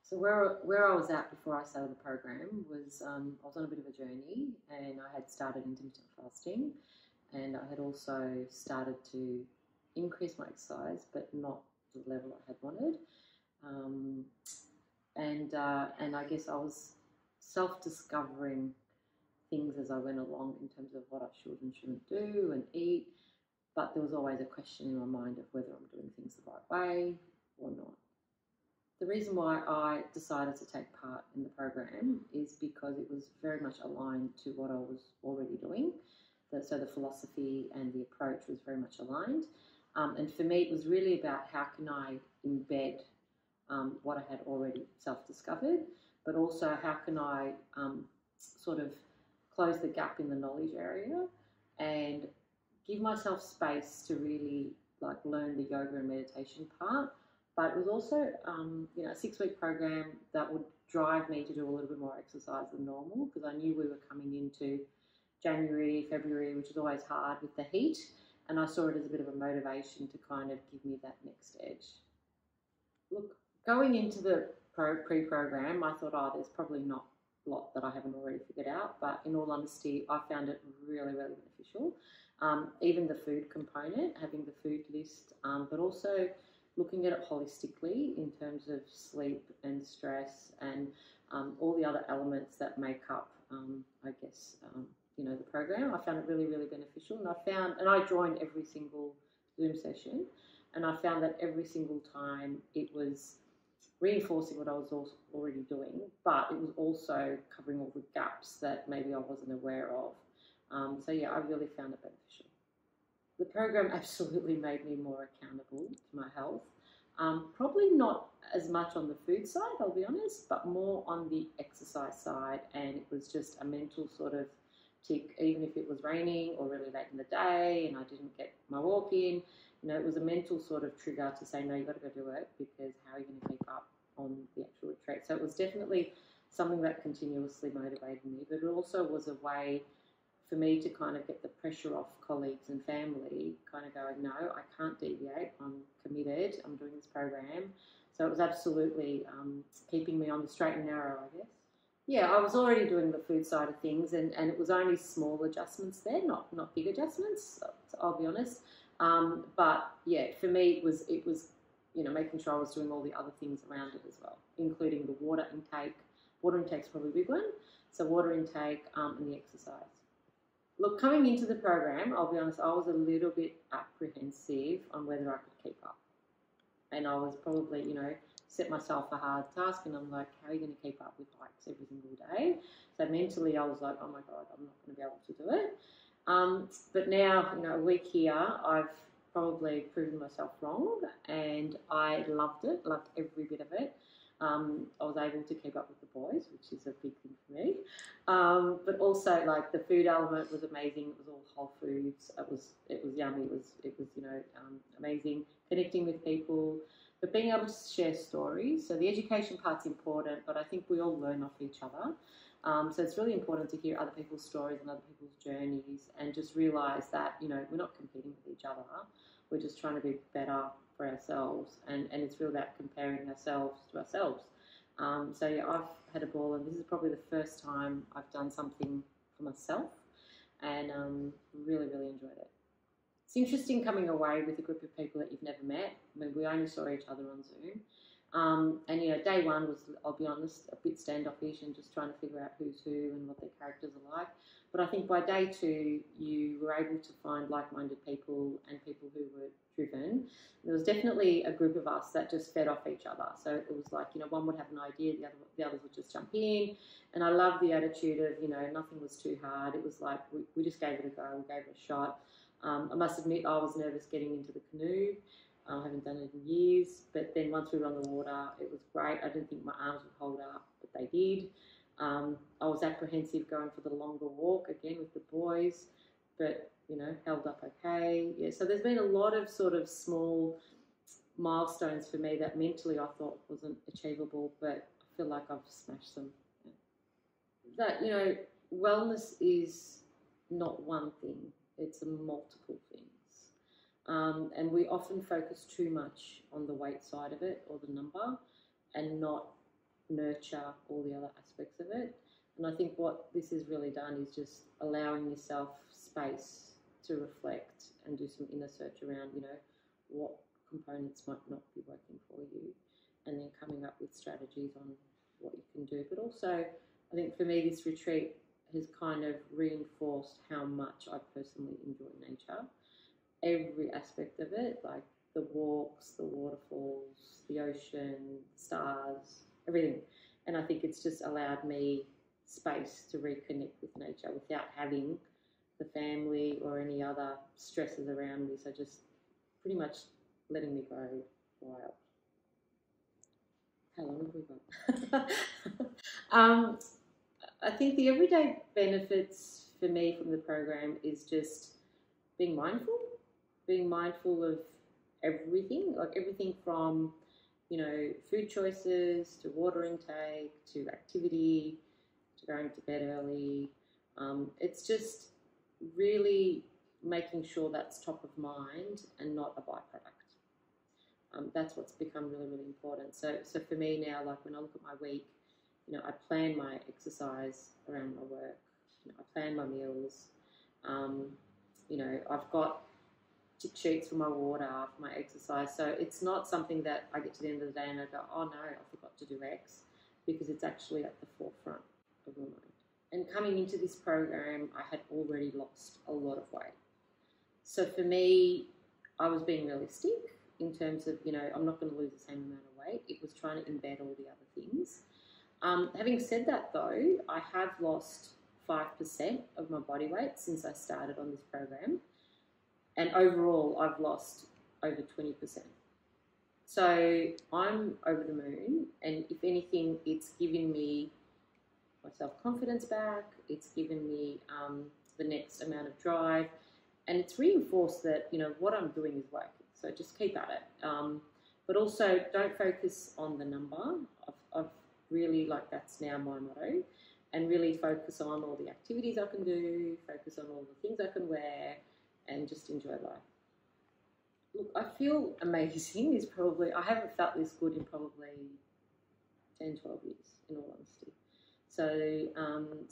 So where I was at before I started the program was I was on a bit of a journey, and I had started intermittent fasting, and I had also started to increase my exercise, but not the level I had wanted. Um, and I guess I was self-discovering things as I went along in terms of what I should and shouldn't do and eat. But there was always a question in my mind of whether I'm doing things the right way or not. The reason why I decided to take part in the program is because it was very much aligned to what I was already doing. So the philosophy and the approach was very much aligned. And for me, it was really about how can I embed what I had already self-discovered, but also how can I sort of close the gap in the knowledge area and give myself space to really like learn the yoga and meditation part. But it was also, a 6-week program that would drive me to do a little bit more exercise than normal, because I knew we were coming into January, February, which is always hard with the heat. And I saw it as a bit of a motivation to kind of give me that next edge. Look, going into the pre-program, I thought, oh, there's probably not a lot that I haven't already figured out. But in all honesty, I found it really, really beneficial. Even the food component, having the food list, but also looking at it holistically in terms of sleep and stress and all the other elements that make up, I guess, the program. I found it really, really beneficial, and I joined every single Zoom session, and I found that every single time it was reinforcing what I was already doing, but it was also covering all the gaps that maybe I wasn't aware of. So yeah, I really found it beneficial. The program absolutely made me more accountable to my health. Probably not as much on the food side, I'll be honest, but more on the exercise side. And it was just a mental sort of tick, even if it was raining or really late in the day and I didn't get my walk in. It was a mental sort of trigger to say, no, you've got to go do it, because how are you going to keep up on the actual retreat? So it was definitely something that continuously motivated me, but it also was a way for me to kind of get the pressure off colleagues and family, kind of going, no, I can't deviate, I'm committed, I'm doing this program. So it was absolutely keeping me on the straight and narrow, I guess. Yeah, I was already doing the food side of things, and it was only small adjustments there, not big adjustments, I'll be honest. But yeah, for me it was making sure I was doing all the other things around it as well, including the water intake. Water intake's probably a big one. So water intake and the exercise. Look, coming into the program, I'll be honest, I was a little bit apprehensive on whether I could keep up. And I was probably, set myself a hard task, and I'm like, how are you going to keep up with hikes every single day? So mentally I was like, oh my God, I'm not going to be able to do it. But now, a week here, I've probably proven myself wrong, and I loved it, loved every bit of it. I was able to keep up with the boys, which is a big thing for me. But also, like, the food element was amazing. It was all whole foods. It was yummy. It was amazing. Connecting with people, but being able to share stories. So the education part's important, but I think we all learn off each other. So it's really important to hear other people's stories and other people's journeys, and just realise that, we're not competing with each other. We're just trying to be better for ourselves, and it's really about comparing ourselves to ourselves. So yeah, I've had a ball, and this is probably the first time I've done something for myself, and really, really enjoyed it. It's interesting coming away with a group of people that you've never met. I mean, we only saw each other on Zoom. And day one was, I'll be honest, a bit standoffish and just trying to figure out who's who and what their characters are like. But I think by day two, you were able to find like-minded people and people who were driven. There was definitely a group of us that just fed off each other. So it was like, one would have an idea, the others would just jump in. And I love the attitude of, nothing was too hard. It was like, we just gave it a go, we gave it a shot. I must admit, I was nervous getting into the canoe. I haven't done it in years, but then once we were on the water, it was great. I didn't think my arms would hold up, but they did. I was apprehensive going for the longer walk, again with the boys, but, held up okay. Yeah, so there's been a lot of sort of small milestones for me that mentally I thought wasn't achievable, but I feel like I've smashed them. That, wellness is not one thing, it's a multiple things. And we often focus too much on the weight side of it or the number, and not nurture all the other aspects of it. And I think what this has really done is just allowing yourself space to reflect and do some inner search around, what components might not be working for you, and then coming up with strategies on what you can do. But also, I think for me, this retreat has kind of reinforced how much I personally enjoy nature. Every aspect of it, like the walks, the waterfalls, the ocean, the stars, everything. And I think it's just allowed me space to reconnect with nature without having the family or any other stresses around me. So just pretty much letting me go wild. How long have we got? I think the everyday benefits for me from the program is just being mindful of everything, like everything from, food choices to water intake to activity to going to bed early. It's just really making sure that's top of mind and not a byproduct. That's what's become really, really important. So for me now, like when I look at my week, I plan my exercise around my work. I plan my meals. I've got tick sheets for my water, for my exercise. So it's not something that I get to the end of the day and I go, oh no, I forgot to do X, because it's actually at the forefront of my mind. And coming into this program, I had already lost a lot of weight. So for me, I was being realistic in terms of, I'm not going to lose the same amount of weight. It was trying to embed all the other things. Having said that though, I have lost 5% of my body weight since I started on this program. And overall, I've lost over 20%. So I'm over the moon. And if anything, it's given me my self-confidence back. It's given me the next amount of drive. And it's reinforced that, what I'm doing is working. So just keep at it. But also don't focus on the number. I've really, that's now my motto. And really focus on all the activities I can do, focus on all the things I can wear, and just enjoy life. Look, I feel amazing. I haven't felt this good in probably 10, 12 years, in all honesty. So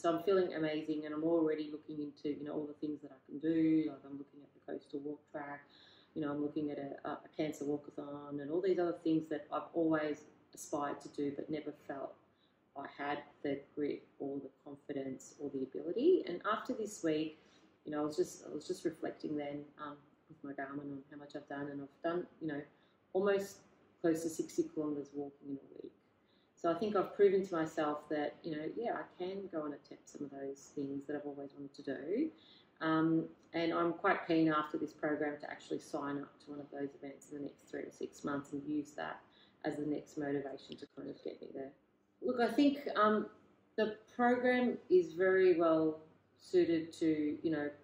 I'm feeling amazing, and I'm already looking into, all the things that I can do. Like I'm looking at the coastal walk track, I'm looking at a cancer walkathon and all these other things that I've always aspired to do but never felt I had the grit or the confidence or the ability. And after this week, I was just reflecting then with my Garmin on how much I've done, and I've done, almost close to 60 kilometres walking in a week. So I think I've proven to myself that, I can go and attempt some of those things that I've always wanted to do. And I'm quite keen after this program to actually sign up to one of those events in the next 3 to 6 months and use that as the next motivation to kind of get me there. Look, I think the program is very well suited to,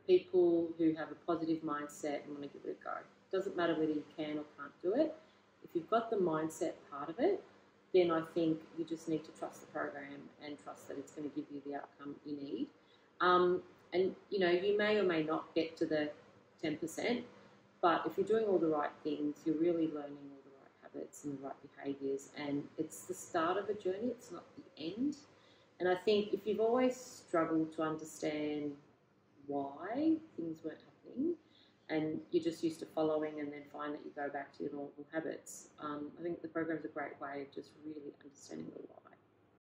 people who have a positive mindset and want to give it a go. It doesn't matter whether you can or can't do it. If you've got the mindset part of it, then I think you just need to trust the program and trust that it's going to give you the outcome you need. And, you may or may not get to the 10%, but if you're doing all the right things, you're really learning all the right habits and the right behaviours, and it's the start of a journey, it's not the end. And I think if you've always struggled to understand why things weren't happening and you're just used to following and then find that you go back to your normal habits, I think the program's a great way of just really understanding